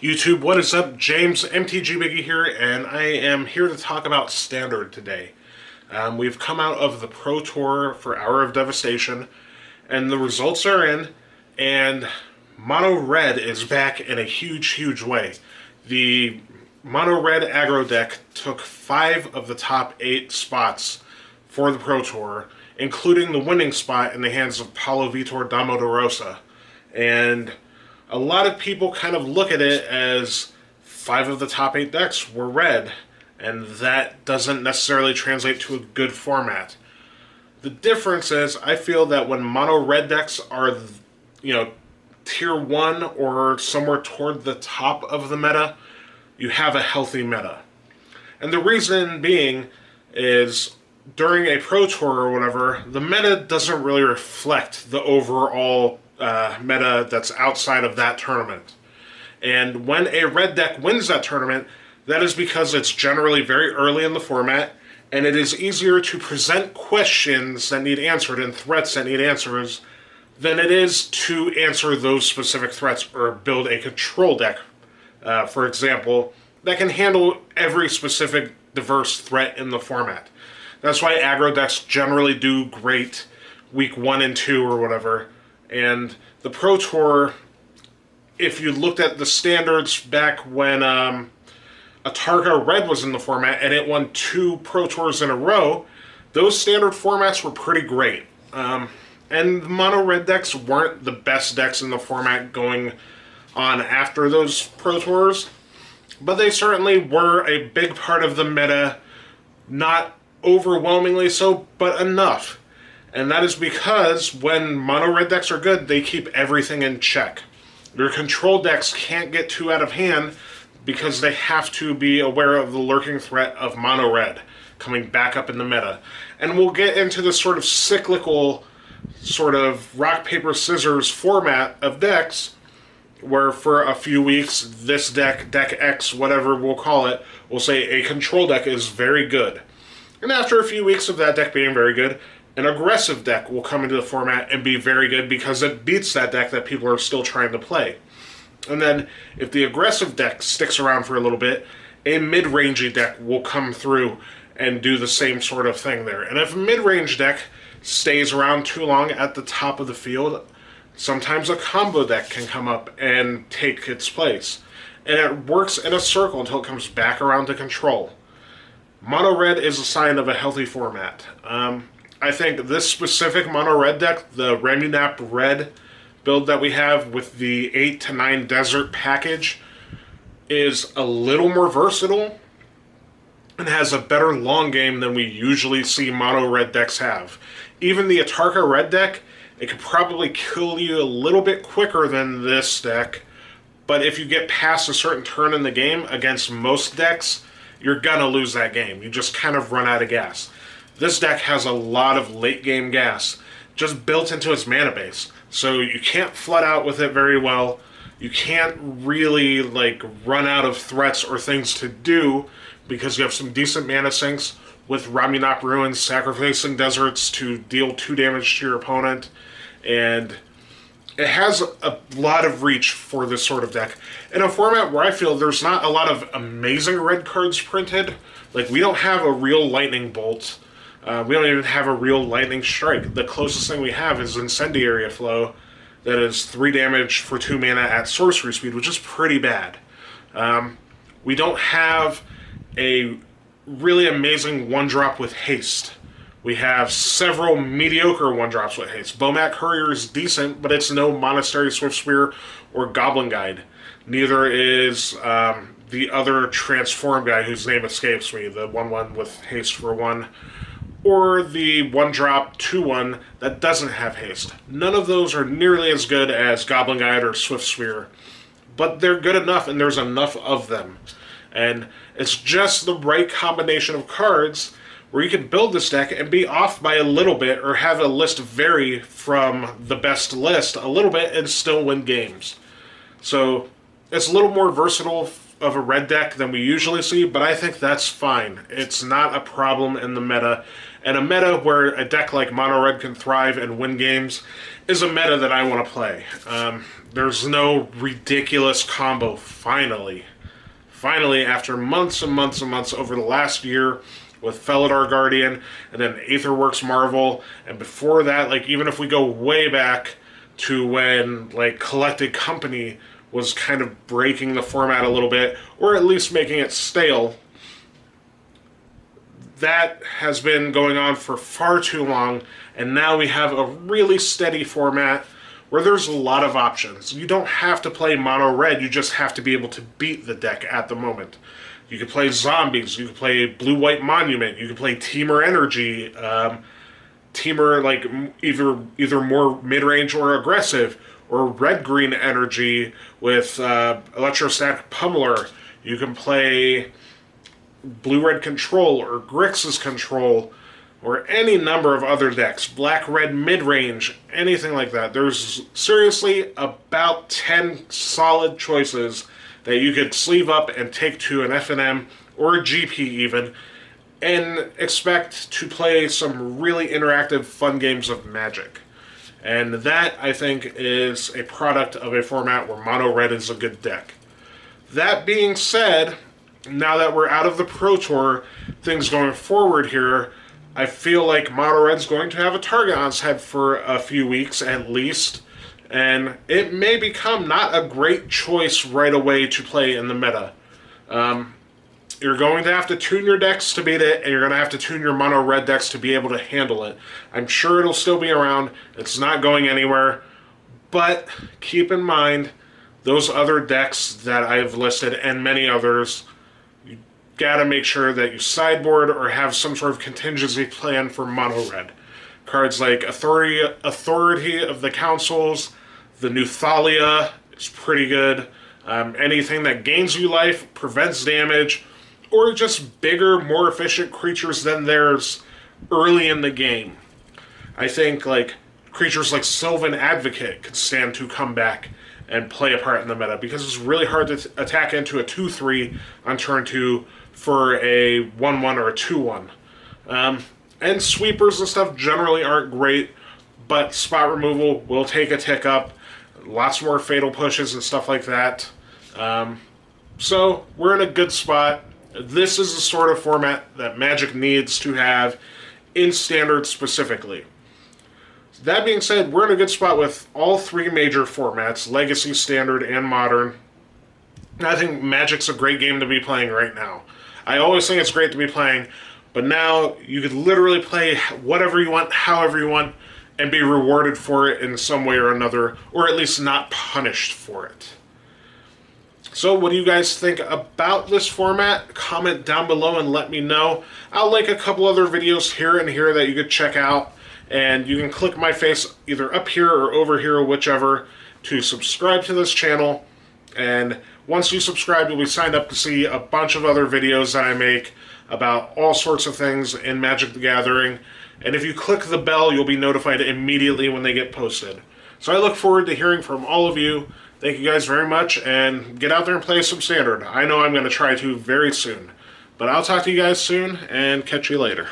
YouTube, what is up? James, MTG Biggie here, and I am here to talk about Standard today. We've come out of the Pro Tour for Hour of Devastation, and the results are in, and Mono Red is back in a huge way. The Mono Red aggro deck took 5 of the top 8 spots for the Pro Tour, including the winning spot in the hands of Paulo Vitor Damo de Rosa. And a lot of people kind of look at it as 5 of the top 8 decks were red, and that doesn't necessarily translate to a good format. The difference is, I feel that when mono red decks are, tier 1 or somewhere toward the top of the meta, you have a healthy meta. And the reason being is, during a Pro Tour or whatever, the meta doesn't really reflect the overall meta that's outside of that tournament. And when a red deck wins that tournament, that is because it's generally very early in the format, and it is easier to present questions that need answered and threats that need answers than it is to answer those specific threats or build a control deck, for example, that can handle every specific diverse threat in the format. That's why aggro decks generally do great week 1 and 2 or whatever. And the Pro Tour, if you looked at the standards back when Atarka Red was in the format and it won 2 Pro Tours in a row, those standard formats were pretty great. And the mono red decks weren't the best decks in the format going on after those Pro Tours, but they certainly were a big part of the meta, not overwhelmingly so, but enough. And that is because when mono red decks are good, they keep everything in check. Your control decks can't get too out of hand because they have to be aware of the lurking threat of mono red coming back up in the meta. And we'll get into this sort of cyclical, sort of rock, paper, scissors format of decks where for a few weeks, this deck, deck X, whatever we'll call it, will say a control deck is very good. And after a few weeks of that deck being very good, an aggressive deck will come into the format and be very good because it beats that deck that people are still trying to play. And then, if the aggressive deck sticks around for a little bit, a mid-rangey deck will come through and do the same sort of thing there. And if a mid-range deck stays around too long at the top of the field, sometimes a combo deck can come up and take its place. And it works in a circle until it comes back around to control. Mono red is a sign of a healthy format. I think this specific mono red deck, the Ramunap red build that we have with the 8 to 9 desert package, is a little more versatile and has a better long game than we usually see mono red decks have. Even the Atarka red deck, it could probably kill you a little bit quicker than this deck, but if you get past a certain turn in the game against most decks, you're gonna lose that game. You just kind of run out of gas. This deck has a lot of late game gas just built into its mana base. So you can't flood out with it very well. You can't really run out of threats or things to do because you have some decent mana sinks with Ramunap Ruins, sacrificing deserts to deal 2 damage to your opponent. And it has a lot of reach for this sort of deck. In a format where I feel there's not a lot of amazing red cards printed. Like, we don't have a real Lightning Bolt. We don't even have a real Lightning Strike. The closest thing we have is Incendiary Flow that is 3 damage for 2 mana at sorcery speed, which is pretty bad. We don't have a really amazing 1-drop with haste. We have several mediocre 1-drops with haste. Bomat Courier is decent, but it's no Monastery Swift Spear or Goblin Guide. Neither is the other Transform guy whose name escapes me, the 1-1 with haste for 1. Or the 1-drop 2-1 that doesn't have haste. None of those are nearly as good as Goblin Guide or Swift Spear, but they're good enough and there's enough of them. And it's just the right combination of cards where you can build this deck and be off by a little bit or have a list vary from the best list a little bit and still win games. So it's a little more versatile of a red deck than we usually see, but I think that's fine. It's not a problem in the meta. And a meta where a deck like Mono Red can thrive and win games is a meta that I want to play. There's no ridiculous combo, finally. Finally, after months and months and months over the last year with Felidar Guardian and then Aetherworks Marvel, and before that, like even if we go way back to when like Collected Company was kind of breaking the format a little bit, or at least making it stale, that has been going on for far too long, and now we have a really steady format where there's a lot of options. You don't have to play mono red, you just have to be able to beat the deck at the moment. You can play zombies, you can play blue-white monument, you can play Teamer Energy, Teamer like either more mid-range or aggressive, or red-green energy with Electrostatic Pummeler. You can play blue-red control or Grixis control, or any number of other decks, black-red mid-range, anything like that. There's seriously about 10 solid choices that you could sleeve up and take to an FNM or a GP even, and expect to play some really interactive, fun games of Magic. And that, I think, is a product of a format where mono red is a good deck. That being said, now that we're out of the Pro Tour, things going forward here, I feel like mono red's going to have a target on its head for a few weeks at least, and it may become not a great choice right away to play in the meta. You're going to have to tune your decks to beat it, and you're going to have to tune your mono red decks to be able to handle it. I'm sure it'll still be around. It's not going anywhere. But keep in mind, those other decks that I've listed, and many others, you gotta make sure that you sideboard or have some sort of contingency plan for mono red. Cards like Authority of the Councils, the new Thalia is pretty good. Anything that gains you life, prevents damage, or just bigger, more efficient creatures than theirs early in the game. I think like creatures like Sylvan Advocate could stand to come back and play a part in the meta, because it's really hard to attack into a 2-3 on turn 2 for a 1-1 or a 2-1. And sweepers and stuff generally aren't great, but spot removal will take a tick up. Lots more fatal pushes and stuff like that. So we're in a good spot. This is the sort of format that Magic needs to have in Standard specifically. That being said, we're in a good spot with all three major formats, Legacy, Standard, and Modern. I think Magic's a great game to be playing right now. I always think it's great to be playing, but now you could literally play whatever you want, however you want, and be rewarded for it in some way or another, or at least not punished for it. So what do you guys think about this format? Comment down below and let me know. I'll link a couple other videos here and here that you could check out, and you can click my face either up here or over here, whichever, to subscribe to this channel. And once you subscribe, you'll be signed up to see a bunch of other videos that I make about all sorts of things in Magic the Gathering. And if you click the bell, you'll be notified immediately when they get posted. So I look forward to hearing from all of you. Thank you guys very much, and get out there and play some Standard. I know I'm going to try to very soon. But I'll talk to you guys soon, and catch you later.